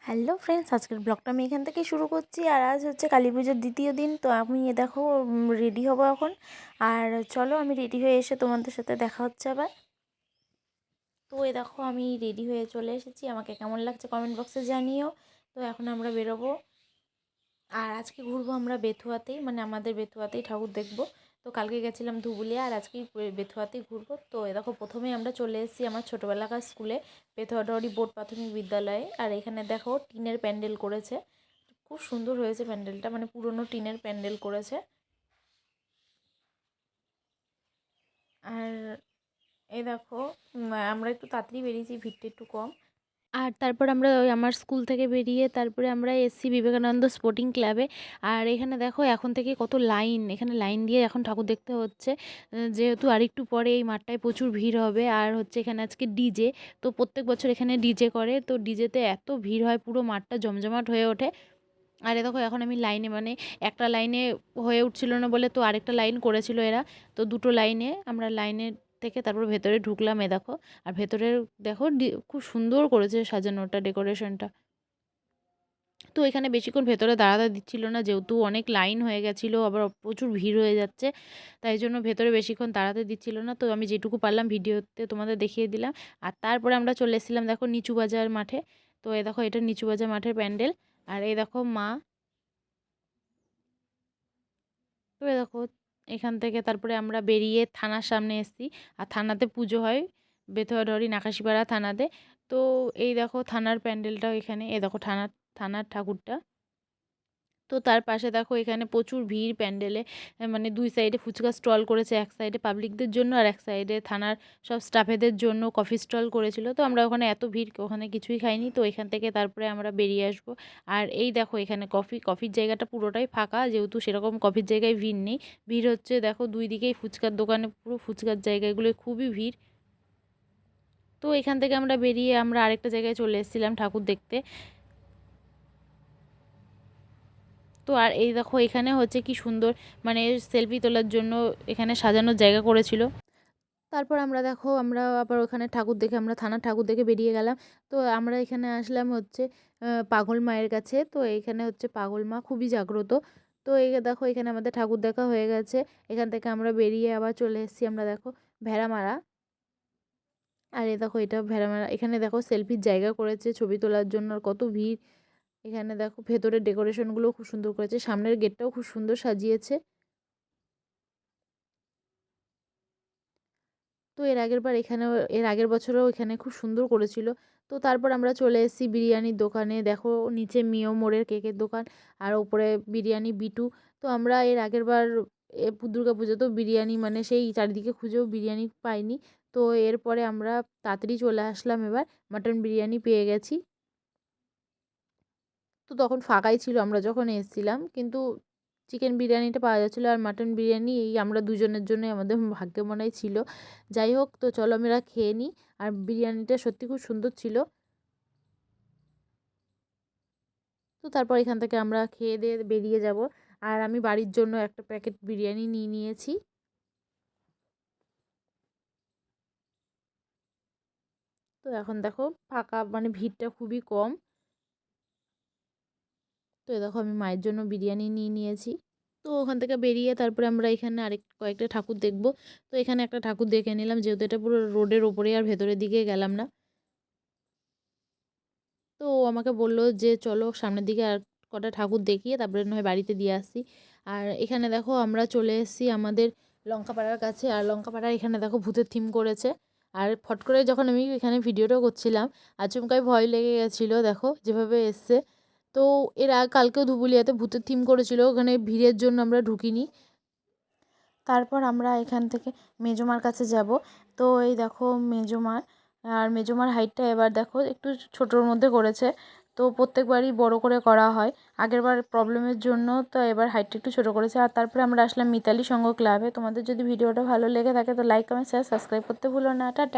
Hello friends, আজকের ব্লগটা আমি এখান থেকেই শুরু করছি। আর আজ হচ্ছে কালী পুজোর দ্বিতীয় দিন। তো আমি দেখো রেডি হব এখন। আর চলো আমি রেডি হয়ে এসে তোমাদের সাথে দেখা হচ্ছে আবার। তো দেখো আমি রেডি হয়ে চলে এসেছি, আমাকে কেমন লাগছে কমেন্ট বক্সে জানিও। তো এখন আমরা বেরোবো। আর আজকে ঘুরবো আমরা বেথুয়াতেই, মানে আমাদের বেথুয়াতেই ঠাকুর দেখবো। তো কালকে গেছিলাম ধুবুলিয়া, আর আজকেই বেথুয়াতেই ঘুরবো। তো দেখো প্রথমেই আমরা চলে এসেছি আমার ছোটোবেলাকার স্কুলে, বেথুয়াডহরি বোর্ড প্রাথমিক বিদ্যালয়ে। আর এখানে দেখো টিনের প্যান্ডেল করেছে, খুব সুন্দর হয়েছে প্যান্ডেলটা, মানে পুরনো টিনের প্যান্ডেল করেছে। আর এই দেখো আমরা একটু তাড়াতাড়ি বেরিয়েছি, ভিড়টা একটু কম। আর তারপর আমরা ওই আমার স্কুল থেকে বেরিয়ে তারপরে আমরা এসছি বিবেকানন্দ স্পোর্টিং ক্লাবে। আর এখানে দেখো এখন থেকে কত লাইন, এখানে লাইন দিয়ে এখন ঠাকুর দেখতে হচ্ছে, যেহেতু আরেকটু পরে এই মাঠটায় প্রচুর ভিড় হবে। আর হচ্ছে এখানে আজকে ডিজে, তো প্রত্যেক বছর এখানে ডিজে করে, তো ডিজেতে এত ভিড় হয়, পুরো মাঠটা জমজমাট হয়ে ওঠে। আর দেখো এখন আমি লাইনে, মানে একটা লাইনে হয়ে উঠছিল না বলে তো আরেকটা লাইন করেছিল এরা, তো দুটো লাইনে আমরা লাইনে থেকে তারপর ভেতরে ঢুকলাম। দেখো আর ভেতরে দেখো খুব সুন্দর করেছে সাজানোটা, ডেকোরেশনটা। তো এখানে বেশিক্ষণ ভেতরে দাঁড়াতে দিচ্ছিল না, যেহেতু অনেক লাইন হয়ে গেছিলো, আবার প্রচুর ভিড় হয়ে যাচ্ছে, তাই জন্য ভেতরে বেশিক্ষণ দাঁড়াতে দিচ্ছিল না। তো আমি যেটুকু পারলাম ভিডিওতে তোমাদের দেখিয়ে দিলাম। আর তারপরে আমরা চলে এসেছিলাম দেখো নিচু বাজার মাঠে। তো দেখো এটা নিচু বাজার মাঠের প্যান্ডেল। আর এই দেখো মা। তো দেখো এখান থেকে তারপরে আমরা বেরিয়ে থানার সামনে এসেছি। আর থানাতে পুজো হয়, বেথুয়াডহরি নাকাশিপাড়া থানাতে। তো এই দেখো থানার প্যান্ডেলটাও এখানে, এই দেখো থানার থানার ঠাকুরটা। তো তার পাশে দেখো এখানে প্রচুর ভিড় প্যান্ডেলে, মানে দুই সাইডে ফুচকা স্টল করেছে, এক সাইডে পাবলিকদের জন্য আর এক সাইডে থানার সব স্টাফেদের জন্য কফি স্টল করেছিল। তো আমরা ওখানে এত ভিড়, ওখানে কিছুই খাইনি। তো এখান থেকে তারপরে আমরা বেরিয়ে আসবো। আর এই দেখো এখানে কফির জায়গাটা পুরোটাই ফাঁকা, যেহেতু সেরকম কফির জায়গায় ভিড় নেই। ভিড় হচ্ছে দেখো দুই দিকেই ফুচকার দোকানে, পুরো ফুচকার জায়গাগুলো খুবই ভিড়। তো এখান থেকে আমরা বেরিয়ে আমরা আরেকটা জায়গায় চলে এসেছিলাম ঠাকুর দেখতে। তো আর এই দেখো এখানে হচ্ছে কি সুন্দর, মানে সেলফি তোলার জন্য এখানে সাজানোর জায়গা করেছিল। তারপর আমরা দেখো আমরা আবার ওখানে ঠাকুর দেখে, আমরা থানার ঠাকুর দেখে বেরিয়ে গেলাম। তো আমরা এখানে আসলাম হচ্ছে পাগল মায়ের কাছে। তো এইখানে হচ্ছে পাগল মা খুবই জাগ্রত। তো এই দেখো এখানে আমাদের ঠাকুর দেখা হয়ে গেছে। এখান থেকে আমরা বেরিয়ে আবার চলে এসেছি আমরা দেখো ভেড়ামারা। আর এই দেখো এটা ভেড়ামারা, এখানে দেখো সেলফির জায়গা করেছে ছবি তোলার জন্য, আর কত ভিড়। এখানে দেখো ভেতরের ডেকোরেশনগুলো খুব সুন্দর করেছে, সামনের গেটটাও খুব সুন্দর সাজিয়েছে। তো এর আগের বছরেও এখানে খুব সুন্দর করেছিল। তো তারপর আমরা চলে এসেছি বিরিয়ানির দোকানে। দেখো নিচে মিও মোড়ের কেকের দোকান, আর ওপরে বিরিয়ানি বিটু। তো আমরা এর আগের বার দুর্গা পুজোতেও বিরিয়ানি, মানে সেই চারিদিকে খুঁজেও বিরিয়ানি পাইনি। তো এরপরে আমরা তাড়াতাড়ি চলে আসলাম, এবার মাটন বিরিয়ানি পেয়ে গেছি। তো তখন ফাঁকাই ছিল আমরা যখন এসেছিলাম, কিন্তু চিকেন বিরিয়ানিটা পাওয়া যাচ্ছিলো, আর মাটন বিরিয়ানি এই আমরা দুজনের জন্যই আমাদের ভাগ্যে মনে হয় ছিল। যাই হোক, তো চলো আমরা খেয়ে নিই। আর বিরিয়ানিটা সত্যি খুব সুন্দর ছিল। তো তারপর এখান থেকে আমরা খেয়ে দিয়ে বেরিয়ে যাব। আর আমি বাড়ির জন্য একটা প্যাকেট বিরিয়ানি নিয়ে নিয়েছি। তো এখন দেখো ফাঁকা, মানে ভিড়টা খুবই কম। তো দেখো আমি মায়ের জন্য বিরিয়ানি নিয়ে নিয়েছি। তো ওখান থেকে বেরিয়ে তারপরে আমরা এখানে কয়েকটা ঠাকুর দেখব। তো এখানে একটা ঠাকুর দেখে নিলাম, যেহেতু এটা পুরো রোডের ওপরে, আর ভেতরের দিকে গেলাম না। তো ও আমাকে বললো যে চলো সামনের দিকে আর কটা ঠাকুর দেখিয়ে তারপরে নয় বাড়িতে দিয়ে আসি। আর এখানে দেখো আমরা চলে এসেছি আমাদের লঙ্কাপাড়ার কাছে। আর লঙ্কাপাড়ার এখানে দেখো ভূতের থিম করেছে। আর ফট করে যখন আমি এখানে ভিডিওটা করছিলাম, আচমকাই ভয় লেগে গেছিলো, দেখো যেভাবে এসছে। তো কালকেও ধুবুলিয়াতে ভূতের থিম করেছিল, ওখানে ভিড়ের জন্য আমরা ঢুকিনি। তারপর আমরা এখান থেকে মেজোমার কাছে যাব। তো এই দেখো মেজোমার, আর মেজোমার হাইটটা এবার দেখো একটু ছোটোর মধ্যে করেছে। তো প্রত্যেকবারই বড় করে করা হয়, আগেরবার প্রবলেমের জন্য, তো এবার হাইটটা একটু ছোটো করেছে। আর তারপরে আমরা আসলাম মিতালি সংঘ ক্লাবে। তোমাদের যদি ভিডিওটা ভালো লেগে থাকে তো লাইক কমেন্ট শেয়ার সাবস্ক্রাইব করতে ভুলো না। টাটা।